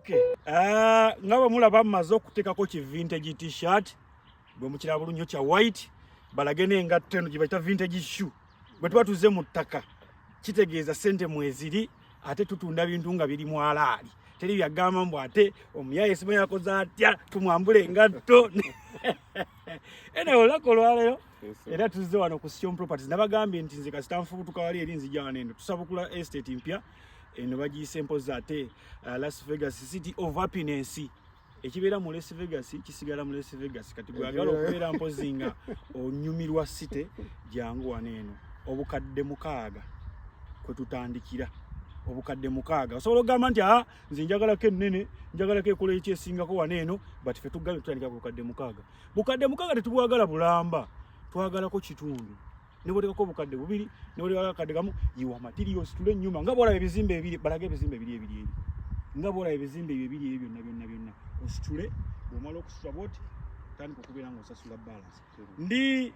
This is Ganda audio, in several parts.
Okay. Ngaba mulaba mazo okutekako ki vintage t-shirt bwe mukira bulunyo kya white balagene engatto eno gibayita vintage shoe. Bwe tuba tuze mu ttaka kitegeeza sente mweziri ate tutunda bintu nga biri mu alaali. Teri byagamba mbu ate omuyaye simanyi akoze atya tumwambule engatto. Ene olako lwaleero era tuzze wano ku Sion Properties. Nabagambye nti nze kasita nfubutuka wali eri nzija wano eno tusabukula estate mpya eno bagiyise mpoza ate Las Vegas City of Happiness. Ekibeera mu Las Vegas kisigala mu Las Vegas kati gwagala okubeera mpozi nga onyumirwa city jangu wano eno obukadde mukaaga kwe tutandikira. Obukadde mukaaga osobola okugamba nti nze njagala ke nnene njagala ke ekola ekyesingako wano eno but ffe tugambe tutandika ku bukadde mukaaga. Bukadde mukaaga tetubwagala bulamba twagalako kitundu nebotekako obukadde bubiri nebotekako akadde kamu yiwa materials tule ennyumba nga bwolaba ebizimbe ebiri balaga ebizimbe ebiri ebiri nga bwolaba ebizimbe ebiri ebyo byonna ositule bw'omala okusitula bwoti tandika okubeera ng'osasula balance ndi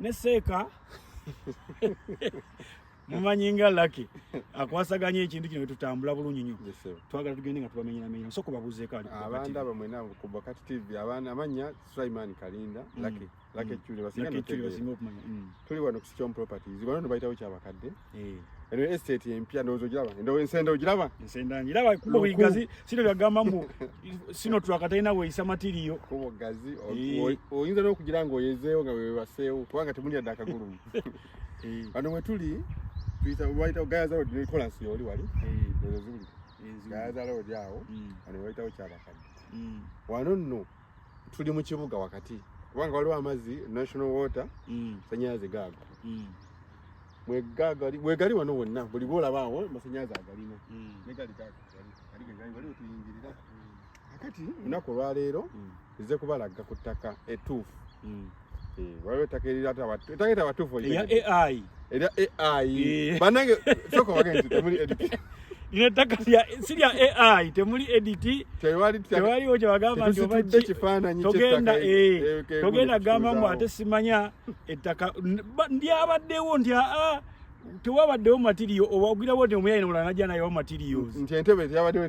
ne seeka mumanyi nga Lucky akwasaganya ekintu kino tutambula bulungi nnyo twagala tugende nga tubamenyera so kubabuzeeko ali abanda bamwe nabo ku Bakati TV abana amanya Sulaiman Kalinda Lucky Chule basinga okumanya tuli wano ku Sion Properties wano bayitawo kyabakadde eno estate empya ndozo giraba ensenda ogiraba ensenda ngiraba kubo bigazi sino byagamba mbu sino twakataina weisa material kubo gazi oyinza n'okugira ngo oyezeewo nga wewe baseewo kubanga temuli adda akagulumu wano we tuli tuyita bayitawo Gaza Road Nicholas oli wali ezo zuli Gaza Road awo wano bayitawo kyabakadde wano nno tuli mu kibuga wakati kubanga waliwo amazzi national water sanyaze gaga mwegali wano wonna buli bwolabaawo masanyaze agalina negali wali otuyingirira akati lunaku olwaleero nze kubalaga ku ttaka ettuufu waliwo ettaka erirata abatuufu era AI banange soko wagenti temuli edit inataka sirya AI temuli edit tewaliwo kyebagamba nti obadde kifaananyi togenda gamba mbu ate simanya ettaka ndyabaddewo nti tewabaddewo material obagirawo nti omuyayi nomulala najja nayewo materials nti entebe tyabaddewo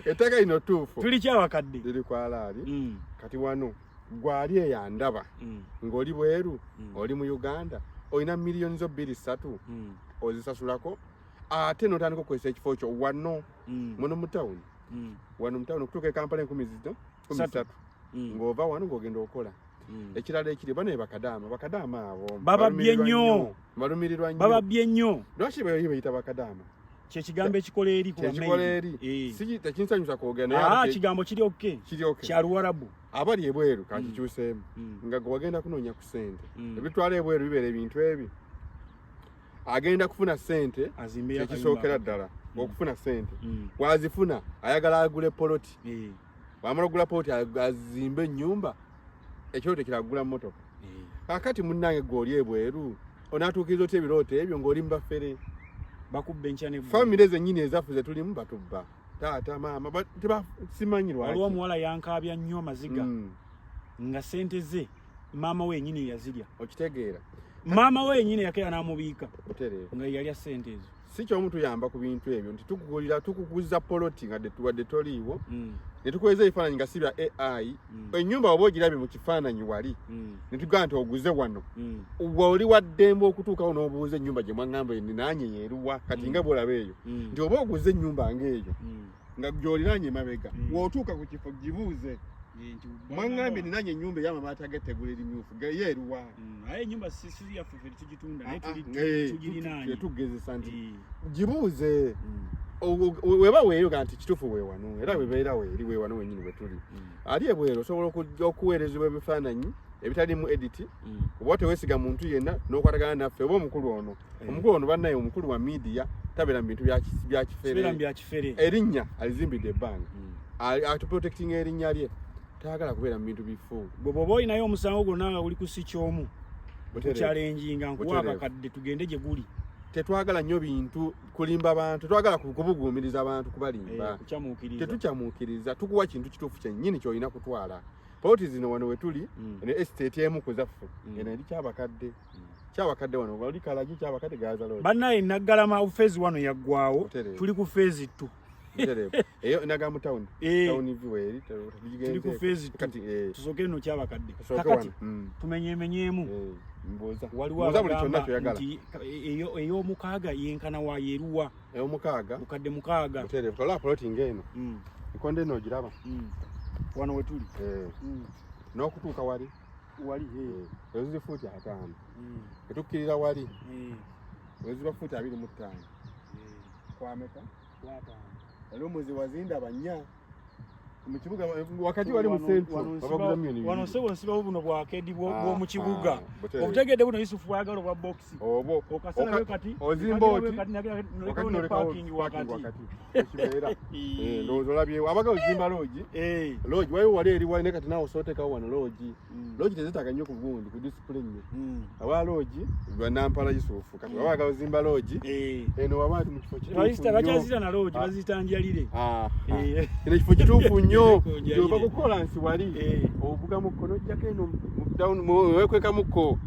ettaka ino tuufu tuli kyabakadde liri ku alaali kati wano gwali eyandaba ng'oli bweru oli mu Uganda olina miliyoni zo 2-3 ozisasulako ate n'otandika okukozesa ekifo kyo wano muno mu tawuni wano mu tawuni okutuuka e Kampala 13 ng'ova wano ng'ogenda okola ekirala ekiri bano bakadaama abo bababye nnyo balumirirwa nnyo bababye nnyo lwaki bayita bakadaama kyekigambo ekikola eri si tekinsanyusa kwogera kigambo kiri oke kya Luwarabu abali ebweru kakikyuseemu nga gwe wagenda kunoonya ku ssente ebitwala ebweru bibeera ebintu ebi agenda kufuna ssente ekisookera ddala okufuna ssente wazifuna ayagala agule poloti wamala ogula poloti azimbe ennyumba ekyoto kiragula mmotoka kakati munnange gw'oli ebweru onaatuukiriza otya ebirooto ebyo ng'oli mu bafere bakubba enkyane famire zennyini ezaffe ze tulimu batubba taata maama simanyi lwaki waliwo omuwala yankabya nnyo amaziga nga ssente ze maama we yennyini yazirya okitegeera maama we yennyini yakeera n'amubiika nga yalya ssente ezo si kyomu tuyamba ku bintu ebyo nti tukukuza poloti nga wadde toliiwo ne tukweza ebifaananyi nga si bya AI ennyumba oba ogirabye mu kifaananyi wali ne tugamba nti oguze wano oli waddembe okutuukawo n'obuuza ennyumba gye mwaŋŋamba nanye yeeruwa kati nga bwolaba eyo nti oba oguze ennyumba ng'eyo nga gy'oliraanye emabega w'otuuka ku kifo gibuuze mwaŋŋambye ninanye ennyumba ey'amabaati agettegula erimyufu yeeruwa aye ennyumba sisi yaffe ffe tugitunda naye tugirinaanye tugezesa nti gibuuze weba weeyoga nti kituufu weewano era webeera weeri weewano wennyini we tuli ali ebweru osobola okuweerezebwa ebifaananyi ebitalimu editi oba teweesiga muntu yenna n'okwatagana naffe oba omukulu ono bannaye omukulu wa miidiya tabeera mu bintu bya kifere erinnya alizimbidde ebbanga atuprotectinga erinnya lye tayagala kubeera mu bintu bifu bw'oba olinayo omusango gwonna nga guli ku si kyomu okukyalenjinga nkuwa akakadde tugende gye guli tetwagala nnyo bintu kulimba abantu twagala kubuguumiriza abantu kubalimba tetukyamuukiriza tukuwa kintu kituufu kyennyini kyolina kutwala poloti zino wano we tuli ne estate emu ku zaffe eno eri kyabakadde kyabakadde wano bali kalagi kyabakadde gaza lodge bannaye Naggalama phase 1 yaggwawo tuli ku phase 2 eyo naga mu town view tuli ku phase 2 tusoke no kyabakadde kakati tumenyemenyeemu mboza waliwo eyo mukaaga yenkana wa yeruwa eyo mukaaga mukadde mukaaga hotel kola plotting eno ikonde no giraba wano wetuli n'okutuuka wali ezo fuuti 5 etukkirira wali ezo fuuti 25 kwameka alo mwezi wazinda banya mu kibuga wakati wali mu centro babaguza million wano sebo nsibawo buno bwa kedi bwo mu kibuga obutegedde buno Yusufu wagalo bwa box obo okasala kati ozimba oti wakati no parking wakati kibeera ndozo labye abaga ozimba lodge lodge wayo wali eri wali nekati nawo soteka wano lodge tezitaka nnyo ku gundi ku discipline aba lodge bwa Nampala Yusufu kati abaga ozimba lodge eno wabati mu kifo kitu bazita na lodge bazitanjalire ene kifo kitufu nnyo yoba kukola nsi wali obuga mu kono jjako eno mu down wekweka muko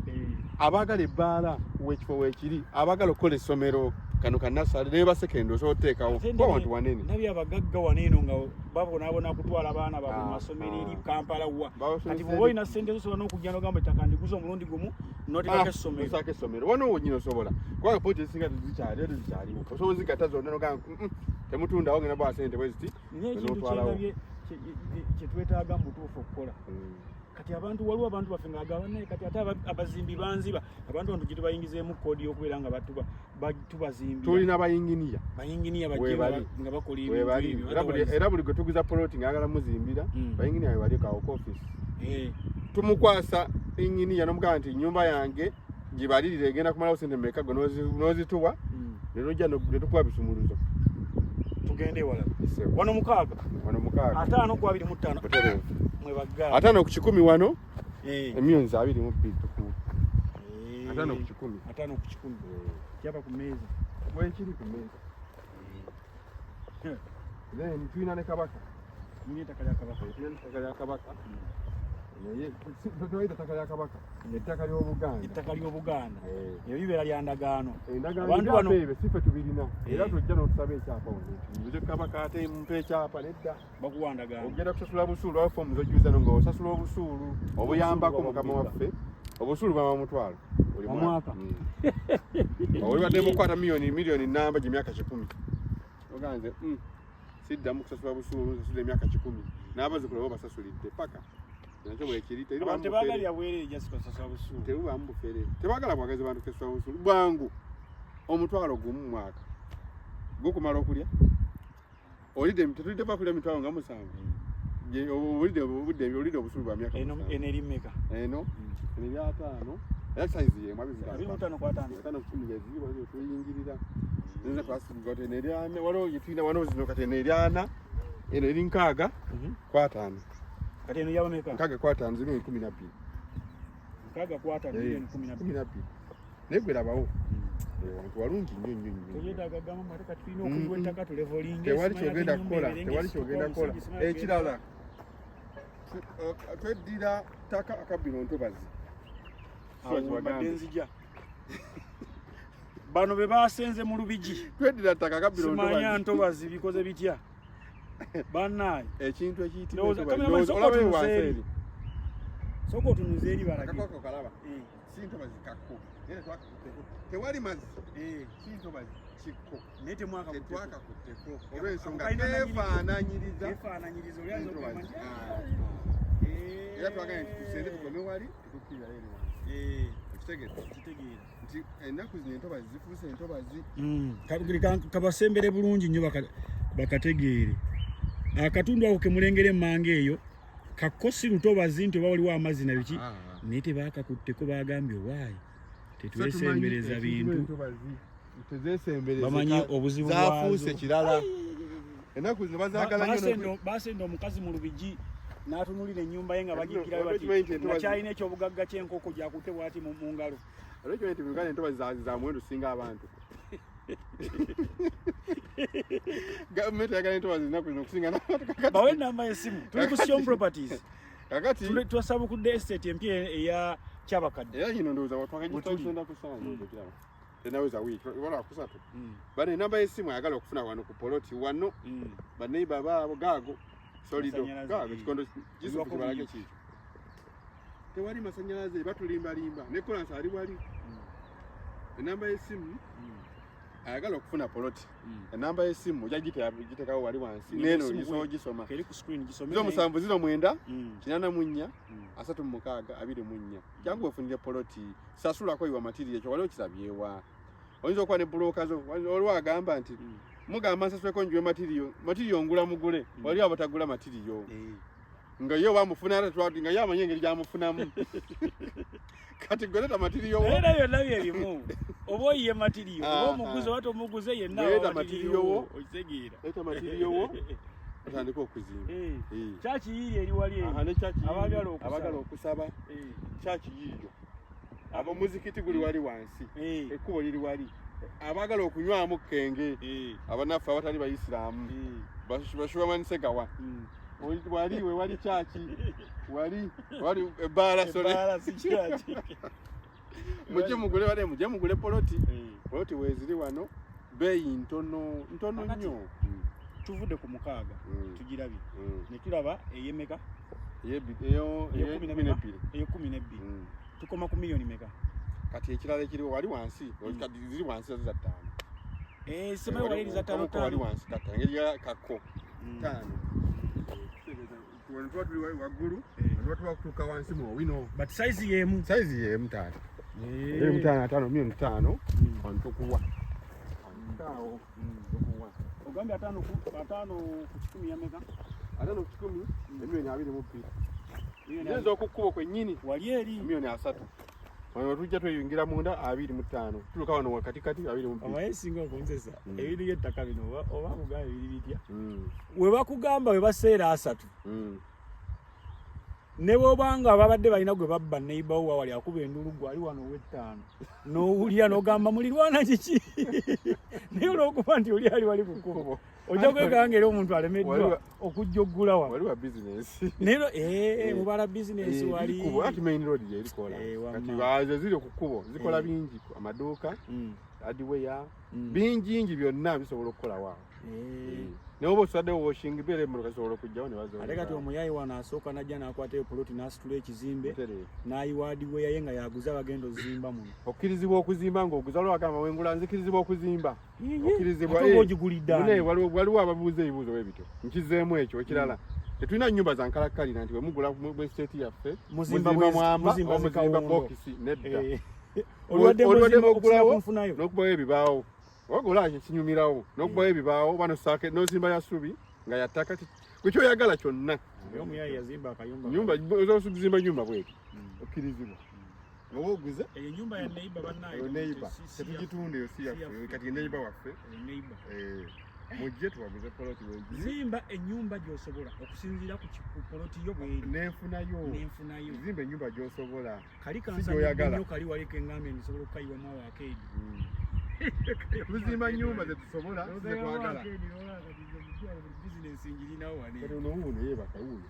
abagala ebbaala wekifo wekiri abagala okukola essomero kano kanasale ne basekendo soteekawo kwa wantu wanene nabi abagagga waneno nga babonabona kutwala abaana baabwe mu masomero eri Kampala wa kati bwoba ina sente zosobola n'okujja n'ogamba ettaka ndiguza omulundi gumu n'oteekako essomero osaka essomero wano wonyina osobola kubanga pooti ezisinga tezikyaliwo osobola ozigata zonna n'ogamba temutundawo genda bwa sente bweziti n'otwalawo kyetwetaaga mu butuufu okukola kati abantu waliwo abantu baffe ng'agaba naye kati ate abazimbi banziba abantu bantu gye tubayingizeemu koodi y'okubeera nga tubazimbira tulina bayinginiya bajje nga bakola ebintu era buli gwe tuguza poloti ng'agala muzimbira bayinginiya we bali kawo office tumukwasa inginiya n'omugamba nti nyumba yange gibalirire egenda kumalawo sente mmeka gwe n'ozituwa ne nojja ne tukuwa bisumuluzo tugende wala wano mukaaga 525 mwebagala 5 ku 10 wano emiyonzi 22 tuku 5 ku 10 kyapa ku meza wekiri ku meza then twina ne kabaka ni ettaka lya kabaka naye tutoyita ettaka lya kabaka ettaka ly'Obuganda ebyo bibeera lya ndagaano abantu bano sife tubirina era tujja n'otusaba ekyapa wano kabaka ate mumpe ekyapa nedda bakuwa ndagaano ogenda kusasula busuulu awo fomu zojjuza no ng'osasula obusuulu obuyambako mukama waffe obusuulu bwa mutwalo buli mwaka oli badde mukwata miliyoni namba gy'emyaka 10 oganze siddamu kusasula busuulu nsasula emyaka 10 n'abazzukulu bo basasulidde paka nakyo bwekiri abantu baagalya bwerere jasika sasula busuulu tebubamu bufere tebagala bwagazi bantu kusasula busuulu bwangu omutwalo gumu mwaka gukumala okulya olidde tetulidde bakulya mitwalo nga 7 olidde obusuulu bwa myaka eno erimeka eno eri 5 era size yemu abizira 5 kwa 5 yazibwa tuyingirira nza twasiga teneryana walo yitina wano zino kateneryana eno eri nkaaga kwa 5 kati eno yawo meka nkaaga kwa 5 zino 12 nkaaga kwa 5 milioni 12 negwera bawo wantu walungi nnyo tuyetaaga gama mateka tulina okuyiwa ettaka tulevolinga tewali kyogenda kukola ekirala tweddira ttaka akabbiro ntobazi badenzija bano be basenze mu Lubigi tweddira ttaka akabbiro simanya ntobazi bikoze bitya bannaye ekintu ekiyitibwa olabe wanseeri soko otunuza eri balagi kalaba sintobazi kakko tewali mazzi sintobazi kikko naye tetwakakutteko olw'ensonga tefaananyiriza olyanza okumanya era twagala nti tusende tukome wali tutukkirira eri wano okitegeera nti ennaku zino entobazi zifuuse entobazi kabasembere bulungi nnyo bakategeere akatundu ako kemulengera emmanga eyo kakosi lutobazi nti oba waliwo amazzi na biki naye tebakakutteko bagambye owaayi tetwesembereza bintu bamanyi obuzibu bwazo kirala ennaku zino bazaagala nnyo basenda omukazi mu Lubigi n'atunulira ennyumba ye nga bagikira bati nga kyalina ekyobugagga ky'enkoko gyakutte bwati mu ngalo olwekyo nti Uganda entobazi za muwendo singa abantu gavumenti yagala entobazi zinaku zino okusinga bawe namba y'essimu tuli ku Sion Properties kakati twasabukudde estate empya eya kyabakadde era kino ndowooza watwakagitagenda kusaanya ekiraba tenaweza wiiki wala kusatu bano enamba y'essimu ayagala okufuna wano ku poloti wano baneiba baabo gaago solido gaago ekikondo kisufu kibalage kikyo tewali masanyalaze batulimbalimba ne kolansi ali wali enamba y'essimu ayagala okufuna poloti enamba y'essimu ojagitekawo wali wansi neno gisoma eri ku screen gisome 0709 84 36 24 kyangu ofunire poloti sasulako iwa matiri ekyo wali okirabyewa oyinza okuba ne buloka zo waliwo agamba nti mugamba nsasweko njuwe matiriyo ngula mugule wali abatagula matiriyo nga yo bamufuna ate twati nga yamanye engeri gyamufunamu kati gweleta matiriyo era byonna byebimu oba oyiye matiriyo oba omuguze wate omuguze yenna leta matiriyowo okitegeera leta matiriyowo otandika okuzimba kyaki yiiri eri wali abagala okusaba kyaki yiiyo abo muzikiti guli wali wansi ekkubo liri wali abagala okunywamu kenge abanaffe abatali bayisiraamu bashubamanise gawa wali we wali kyaki wali ebbaala sole muje mugule poloti weziri wano beeyi ntono nnyo tuvudde ku 6 tugirabye ne tulaba ey'emeka eyo 12 tukoma ku miliyoni meka kati ekirala ekiriwo wali wansi kati ziri wansi za 5 sema wali za 5 wali wansi kati engeri ya kako 5 wano tuli waggulu wano tubakutuuka wansi mu wino but size yemu taata eri mutaano 5 milioni 5 wano tukuwa kawo tukuwa ogambe 5 ku 10 ya meka 5 ku 10 milioni 22 nyenzo okukkuba kwennyini wali eri milioni 3 wano tujja tweyingira munda 25 tuluka wano wakati 22 amayesinga okunzesa ebintu by'ettaka bino oba kugamba biri bitya we bakugamba we baseera 3 ne bobanga babadde balina gwe babba neighbor wa wali akuba endulu gwali wano w'ettaano n'owulira n'ogamba mulirwana kiki naye olw'okuba nti oli ali wali ku kkubo ojja kwekanga era omuntu alemeddwa okujja oggula wa wali wa bizinesi naye mubala bizinesi wali ati main road yerikola kati baze ziri ku kkubo zikola bingi amaduuka hardware bingi byonna bisobola okukola waawo naye oba osadde washing bere emmotoka zisobola okujjawo ne bazo ate kati omuyayi wano asooka najja n'akwata poloti n'asitula ekizimbe n'ayiwaadiwe yaye nga yaguza bagenda ozimba muno okkirizibwa okuzimba ng'oguza lwagamba wengula nzikirizibwa okuzimba okkirizibwa ogigulidde waliwo ababuuza ebibuuzo bwe bityo nkizeemu ekyo ekirala tetulina nnyumba za nkalakkalira nti bwemugula mu estate yaffe muzimba mwamba omuzimba bokisi nedda olwadde mogulawo n'okubawo ebibaawo wagula kinyumirawo n'okubayo ebibaawo bano saake n'ozimba ya subi nga yattaka kwekyo oyagala kyonna omuyayi yazimba akayumba nyumba ozimba nyumba bweki okkirizibwa oba oguze eyo nyumba ya neighbor bannayo neighbor tetugitunda eyo si yaffe kati neighbor waffe mujje tubaguze poloti zimba ennyumba gy'osobola okusinziira ku poloti yo bweri nenfunayo zimba ennyumba gy'osobola kali kansanyo kali waliko engambye nsobola okukayiwamu awakeedi tuzimba nyumba zetusobola zekwagala bizinesi njirinawo wane kati ono yebaka wuuno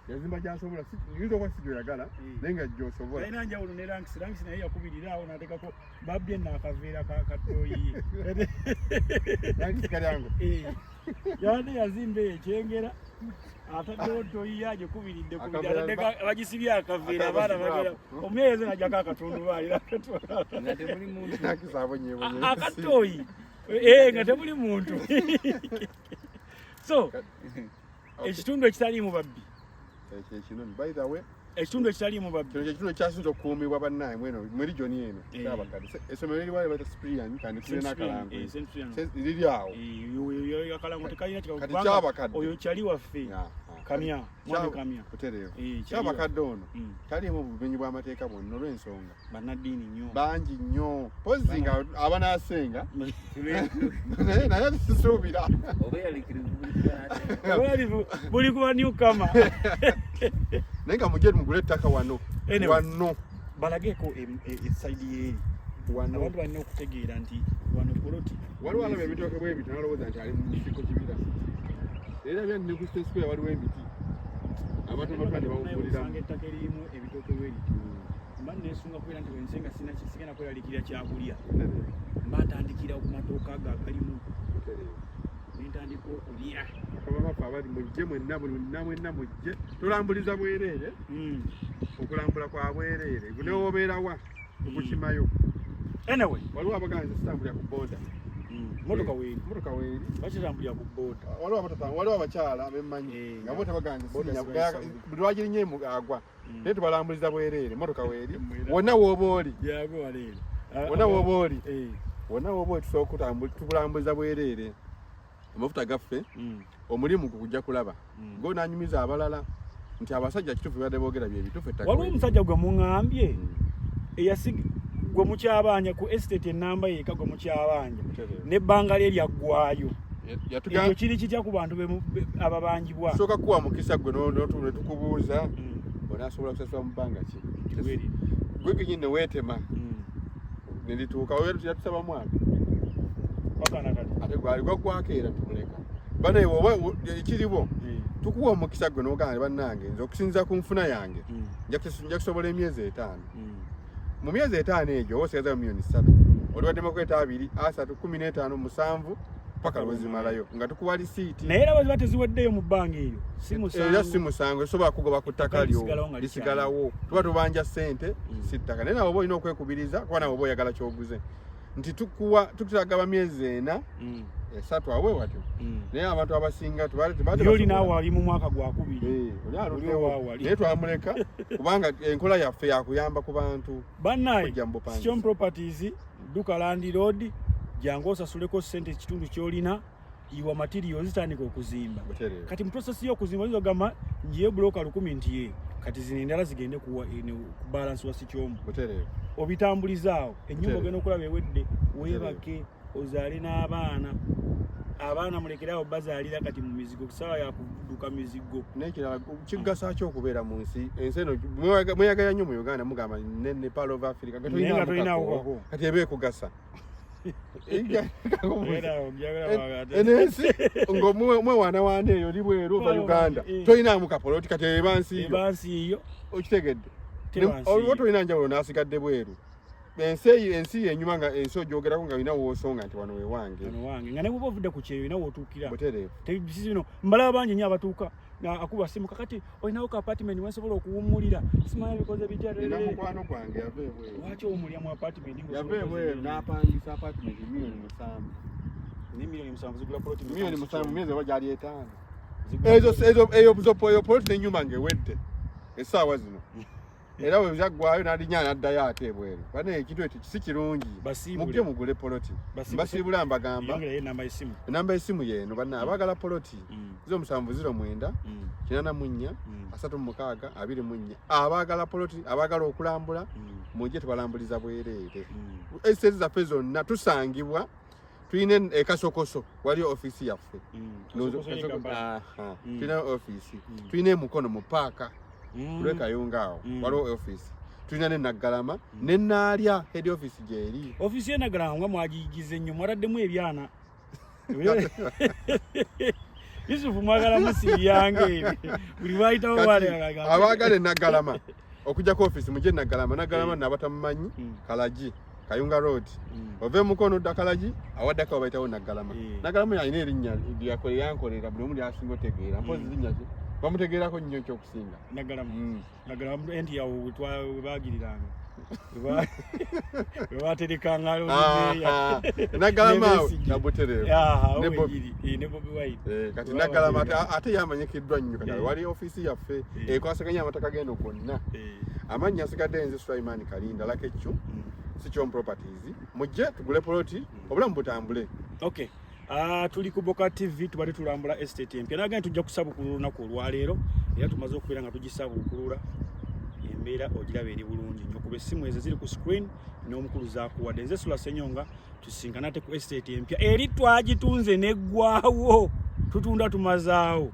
yazimba gyasobola yinza okuba si gyoyagala naye nga gy'osobola alina njawulo ne langisi naye yakubirira awo n'ateekako babbye n'akaveera katooyi langisi kalyango yabadde yazimba ekyengera ataddewo tooyi yaagyo kubiridde bagisibye akaveera abaana bagera omuyayi ezo najjako akatundubaali akatooyi nga temuli muntu so ekitundu ekitaliimu babbi ekinoni by the way ekitundu ekitaliimu babbi ekitundu ekyasinza okukuumibwa bannaye mweno mu region eno kyabakadde esomero eriwali bata Cyprian kandi tulina akalango liri awo akalango tekalina kati kyabakadde oyo kyali waffe kamya mwana kamya kutereevu kyabakadde ono taliimu bumenyi bw'amateeka bwonna olw'ensonga bannaddiini nnyo bangi nnyo pozi nga abanaasenga naye sisuubira buli kuba newkama naye nga mujje mugule ettaka wano balageeko esayidi yeeri abantu balina okutegeera nti wano poloti waliwo alaba ebitooke bwebito nalowooza nti ali mu kisiko kibira era bya ne ku State Square waliwo emiti abantu batwande bawuguliramu ettaka erimu ebitooke bweriti mani nesunga kwera nti wensenga sigenda kweralikira kyakulya mba ntandikira ku matooka ago agalimu nentandika okulya abamafa abali mujje mwenna mujje tulambuliza bwereere okulambula kwa bwereere newobeerawa okukimayo anyway waliwo abaganzi zitambulira ku booda motoka weeri bakitambulira ku booda waliwo abakyala abemmanyi nga bo tebaganzi buli lwagirinnye agwa naye tubalambuliza bwereere motoka weeri wonna wooba oli wonna wooba oli tukulambuliza bwereere amafuta gaffe omulimu gujja kulaba go nanyumiza abalala nti abasajja kitufu badde boogera bye bitufu ettaka waliwo omusajja gwe muŋambye eyasiga gwe mukyabanja ku estate enamba yeka gwe mukyabanja nebbanga lye lyaggwayo ekyo kiri kitya ku bantu ababanjibwa sooka kuwa mukisa gwe ne tukubuuza onaasobola kusasula mu bbanga ki gwe genyini neweetema nelituuka yatusaba mwaka ate gwali gwaggwakeera tumuleka banaye oba ekiribo tukuwa omukisa gwe n'ogamba bannange nze okusinziza ku nfuna yange nja kusobola emyezi 5 mu myezi 5 egyo osigaza miliyoni 3 oliwaddemu kweta 2 3 15 7 paka lwezimalayo nga tukuwa lisiiti naye era baziba teziweddeyo mu bbanga eryo era si musango esobola kugoba ku ttaka lyo lisigalawo tuba tubanja ssente si ttaka naye nawe oba olina okwekubiriza kuba nawe oba oyagala kyoguze nti tukutagaba myezi 4 3 awe watyo naye abantu abasinga oli naawe ali mu mwaka gwa 2 naye twamuleka kubanga enkola yaffe yakuyamba ku bantu bannaye Sichom Properties duka Land Road jangu osasuleko ssente kitundu kyolina iwa materials zitandika okuzimba kati mu process y'okuzimba zogama njiye broker 10 ntiye kati zino endala zigende ku balance wa Sichom obitambulizaawo ennyumba ogenda okulaba ewedde weebake ozaale n'abaana mulekerawo bazaalira kati mu mizigo kusaba yakuduka mizigo nekirala kigasa kyo okubeera mu nsi eno mweyagala nnyo mu Uganda mugamba ne Nepal of Africa kati ebe ekugasa enensi ngomwewaana waana eyo oli bweru ova Uganda tolinaamu kapoloti kati ebansi iyo okitegedde olwo tolina njawulo n'asigadde bweru ensi yenyuma nga ensi ogyogerako nga olina woosonga nti wano wewange nga ne bwoba ovudde ku kyeyo olina wootuukira butereevu bino mbalaba bangi nnyo abatuuka akuba simu kakati olinawo ka apartment wensobola okuwummulira simanya bikoze bitya mukwano gwange yava ebweru lwaki owummulira mu apartment yava ebweru n'apangisa apartment miliyoni 7 zigula poloti miliyoni 7 myezi oba gyali 5 eyo poloti n'ennyumba ng'ewedde essaawa zino era we byaggwayo n'alinnya n'addayo ate ebweru bane ekintu ekyo si kirungi mujje mugule poloti mbasiibula mbagamba enamba y'essimu yeeno banna abaagala poloti 0709 84 36 24 abaagala poloti abaagala okulambula mujje tubalambuliza bwereere esiteeti zaffe zonna tusangibwa tulina ekasokoso waliyo ofiisi yaffe tulina ofiisi tulina emukono mu paaka Kayunga awo waliwo office tulina ne Naggalama ne Naalya head office gyeri office ye Naggalama nga mwagiyigize nnyo mwataddemu ebyana Yusufu mwagala musiri yange buli wayitawo wale abaagala Naggalama okujjako office mujje Naggalama n'abatamumanyi Kalagi Kayunga Road ove mukono Kalagi awaddako abayitawo Naggalama alina erinnya yankolera buli omu lyasinga otegeera mpozi linnya ki bamutegeerako nnyo ekyokusinga Naggalama enti yawo webaagiriranga webaterekanga Naggalama nabutereevu kati Naggalama ate yamanyikiddwa nnyo kati wali ofiisi yaffe ekwasaganya amataka geno gonna amannya asigadde nze Sulaiman Kalinda Lakechu Sichom Properties mujje tugule poloti obulamu butambule tuli ku Boka TV tubadde tulambula estate empya nagenda tujja kusabukulula olunaku olwaleero era tumaze okubeera nga tugisabukulula embeera ogiraba eri bulungi nnyo kuba essimu ezo ziri ku screen n'omukulu zaakuwadde nze Sula Senyonga tusinkana ate ku estate empya eri twagitunze neggwaawo tutunda tumazaawo